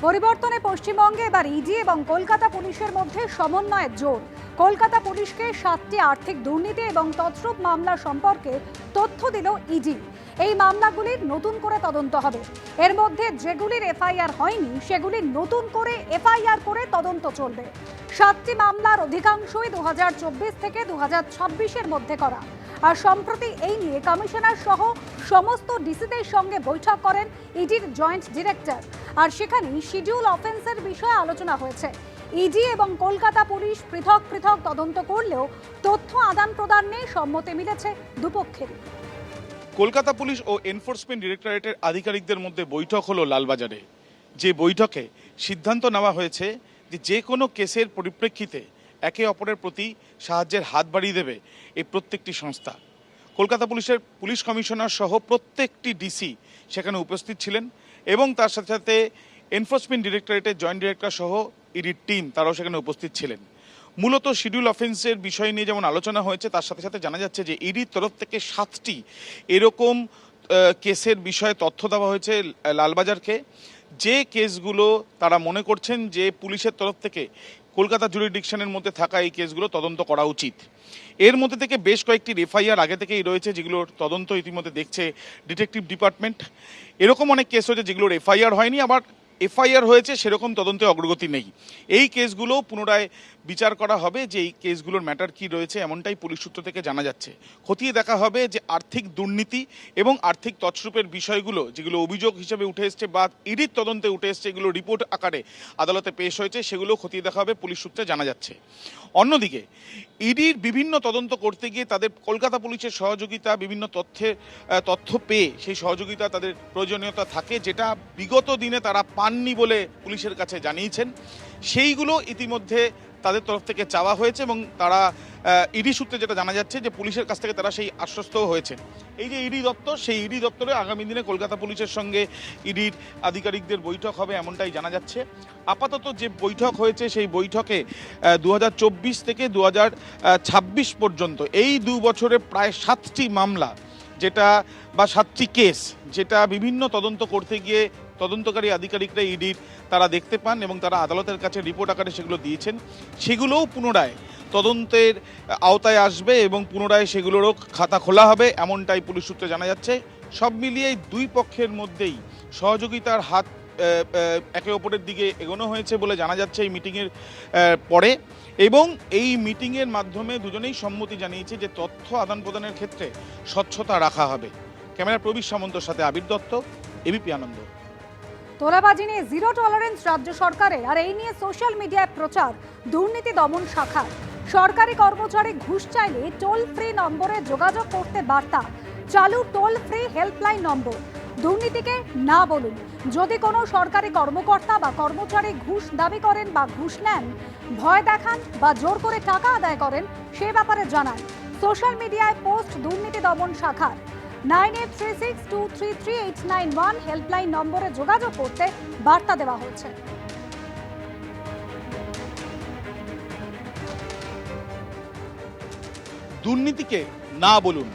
পরিবর্তনে পশ্চিমবঙ্গে এবার ইডি এবং কলকাতা পুলিশের মধ্যে সমন্বয়ের জোর। কলকাতা পুলিশকে 7টি আর্থিক দুর্নীতি এবং তছরূপ মামলা সম্পর্কে তথ্য দিল ইডি। এই মামলাগুলির নতুন করে তদন্ত হবে। এর মধ্যে যেগুলির এফআইআর হয়নি সেগুলির নতুন করে এফআইআর করে তদন্ত চলবে। 7টি মামলার অধিকাংশই 2024 থেকে 2026-এর মধ্যে করা। আর সম্প্রতি এই নিয়ে কমিশনার সহ সমস্ত ডিসিদের সঙ্গে বৈঠক করেন ইডির জয়েন্ট ডিরেক্টর। আর সেখানে শিডিউল অফেন্সের বিষয়ে আলোচনা হয়েছে। ইডি এবং কলকাতা পুলিশ পৃথক পৃথক তদন্ত করলেও তথ্য আদান প্রদান নিয়ে সম্মতি মিলেছে দুপক্ষেরই। কলকাতা পুলিশ ও এনফোর্সমেন্ট ডিরেক্টরেটের আধিকারিকদের মধ্যে বৈঠক হলো লালবাজারে। যে বৈঠকে সিদ্ধান্ত নেওয়া হয়েছে যে কোনো কেসের পরিপ্রেক্ষিতে একে অপরের প্রতি সাহায্যের হাত বাড়িয়ে দেবে এই প্রত্যেকটি সংস্থা। কলকাতা পুলিশের পুলিশ কমিশনার সহ প্রত্যেকটি ডিসি সেখানে উপস্থিত ছিলেন এবং তার সাথে সাথে এনফোর্সমেন্ট ডিরেক্টরেটের জয়েন্ট ডিরেক্টর সহ ইডির টিম তারাও সেখানে উপস্থিত ছিলেন। মূলত শিডিউল অফেন্সের বিষয় নিয়ে যেমন আলোচনা হয়েছে, তার সাথে সাথে জানা যাচ্ছে যে ইডির তরফ থেকে 7টি এরকম কেসের বিষয়ে তথ্য দেওয়া হয়েছে লালবাজারকে, যে কেসগুলো তারা মনে করছেন যে পুলিশের তরফ থেকে কলকাতা জুরিডিকশনের মধ্যে থাকা এই কেসগুলো তদন্ত করা উচিত। এর মধ্যে থেকে বেশ কয়েকটি এফআইআর আগে থেকেই রয়েছে, যেগুলোর তদন্ত ইতিমধ্যে দেখছে ডিটেকটিভ ডিপার্টমেন্ট। এরকম অনেক কেস হয়েছে যেগুলোর এফআইআর হয়নি, আবার এফআইআর হয়েছে সেরকম তদন্তে অগ্রগতি নেই। এই কেসগুলো পুনরায় বিচার করা হবে যে এই কেসগুলোর ম্যাটার কি রয়েছে, এমনটাই পুলিশ সূত্র থেকে জানা যাচ্ছে। খতিয়ে দেখা হবে যে আর্থিক দুর্নীতি এবং আর্থিক তছরূপের বিষয়গুলো যেগুলো অভিযোগ হিসেবে উঠে এসছে বা ইডির তদন্তে উঠে এসছে, এগুলো রিপোর্ট আকারে আদালতে পেশ হয়েছে, সেগুলো খতিয়ে দেখা হবে বলে সূত্রে জানা যাচ্ছে। অন্যদিকে ইডির বিভিন্ন তদন্ত করতে গিয়ে তাদের কলকাতা পুলিশের সহযোগিতা, বিভিন্ন তথ্য পেয়ে সেই সহযোগিতা তাদের প্রয়োজনীয়তা থাকে, যেটা বিগত দিনে তারা পাননি বলে পুলিশের কাছে জানিয়েছেন। সেইগুলো ইতিমধ্যে তাদের তরফ থেকে চাওয়া হয়েছে এবং তারা ইডি সূত্রে যেটা জানা যাচ্ছে যে পুলিশের কাছ থেকে তারা সেই আশ্বস্তও হয়েছেন। এই যে ইডি দপ্তর, সেই ইডি দপ্তরে আগামী দিনে কলকাতা পুলিশের সঙ্গে ইডির আধিকারিকদের বৈঠক হবে এমনটাই জানা যাচ্ছে। আপাতত যে বৈঠক হয়েছে সেই বৈঠকে 2024 থেকে 2026 পর্যন্ত এই 2 বছরে প্রায় 7টি মামলা যেটা বা 7টি কেস যেটা বিভিন্ন তদন্ত করতে গিয়ে তদন্তকারী আধিকারিকরা ইডির তারা দেখতে পান এবং তারা আদালতের কাছে রিপোর্ট আকারে সেগুলো দিয়েছেন, সেগুলোও পুনরায় তদন্তের আওতায় আসবে এবং পুনরায় সেগুলোরও খাতা খোলা হবে এমনটাই পুলিশ সূত্রে জানা যাচ্ছে। সব মিলিয়ে দুই পক্ষের মধ্যেই সহযোগিতার হাত একে অপরের দিকে এগোনো হয়েছে বলে জানা যাচ্ছে এই মিটিংয়ের পরে, এবং এই মিটিংয়ের মাধ্যমে দুজনেই সম্মতি জানিয়েছে যে তথ্য আদান প্রদানের ক্ষেত্রে স্বচ্ছতা রাখা হবে। ক্যামেরা প্রবীর সামন্তর সাথে আবির দত্ত, এবিপি আনন্দ। তোলাবাজি নিয়ে জিরো টলারেন্স রাজ্য সরকারের, আর এই নিয়ে সোশ্যাল মিডিয়ায় প্রচার দুর্নীতি দমন শাখার। সরকারি কর্মচারী ঘুষ চাইলে টোল ফ্রি নম্বরে যোগাযোগ করতে বার্তা। চালু টোল ফ্রি হেল্পলাইন নম্বর। দুর্নীতিকে না বলুন। যদি কোনো সরকারি কর্মকর্তা বা কর্মচারী ঘুষ দাবি করেন বা ঘুষ নেন, ভয় দেখান বা জোর করে টাকা আদায় করেন, সে ব্যাপারে জানান। সোশ্যাল মিডিয়ায় পোস্ট দুর্নীতি দমন শাখার। 9836233891 হেল্পলাইন নম্বরে যোগাযোগ করতে বার্তা দেওয়া হয়েছে। দুর্নীতিকে না বলুন,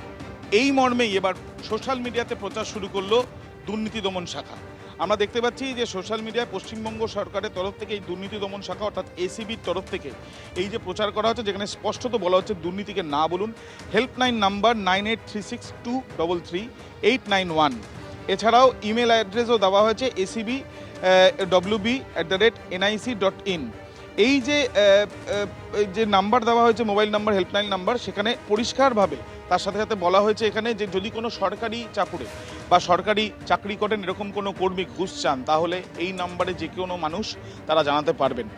এই মর্মেই এবার সোশ্যাল মিডিয়াতে প্রচার শুরু করলো দুর্নীতি দমন শাখা। আমরা দেখতে পাচ্ছি যে সোশ্যাল মিডিয়ায় পশ্চিমবঙ্গ সরকারের তরফ থেকে এই দুর্নীতি দমন শাখা অর্থাৎ এসিবির তরফ থেকে এই যে প্রচার করা হচ্ছে, যেখানে স্পষ্টত বলা হচ্ছে দুর্নীতিকে না বলুন। Helpline number 9836233891। এছাড়াও ইমেল অ্যাড্রেসও দেওয়া হয়েছে acbwb@nic.in। এই যে নাম্বার দেওয়া হয়েছে মোবাইল নাম্বার, হেল্পলাইন নাম্বার, সেখানে পরিষ্কারভাবে তার সাথে সাথে বলা হয়েছে এখানে যে যদি কোনো সরকারি চাকুরে বা সরকারি চাকরি করেন এরকম কোনো কর্মী ঘুষ চান, তাহলে এই নাম্বারে যে কোনো মানুষ তারা জানাতে পারবেন।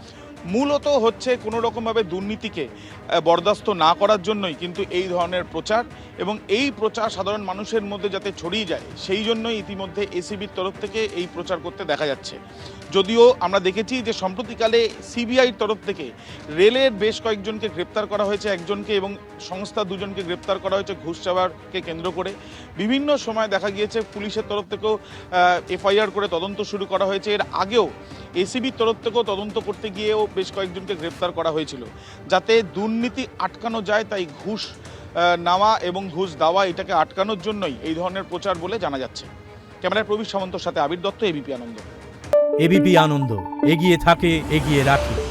মূলত হচ্ছে কোনো রকমভাবে দুর্নীতিকে বরদাস্ত না করার জন্যই কিন্তু এই ধরনের প্রচার, এবং এই প্রচার সাধারণ মানুষের মধ্যে যাতে ছড়িয়ে যায় সেই জন্যই ইতিমধ্যে এসিবির তরফ থেকে এই প্রচার করতে দেখা যাচ্ছে। যদিও আমরা দেখেছি যে সম্প্রতিকালে সিবিআইর তরফ থেকে রেলের বেশ কয়েকজনকে গ্রেপ্তার করা হয়েছে, একজনকে এবং সংস্থা দুজনকে গ্রেপ্তার করা হয়েছে ঘুষ চাওয়ারকে কেন্দ্র করে। বিভিন্ন সময় দেখা গিয়েছে পুলিশের তরফ থেকেও এফআইআর করে তদন্ত শুরু করা হয়েছে। এর আগেও এসিবির তরফ থেকেও তদন্ত করতে গিয়েও বেশ কয়েকজনকে গ্রেপ্তার করা হয়েছিল। যাতে দুর্নীতি আটকানো যায়, তাই ঘুষ নেওয়া এবং ঘুষ দেওয়া এটাকে আটকানোর জন্যই এই ধরনের প্রচার বলে জানা যাচ্ছে। ক্যামেরায় প্রবীর সামন্তর সাথে আবির দত্ত, এবিপি আনন্দ। এবিপি আনন্দ, এগিয়ে থাকে, এগিয়ে রাখে।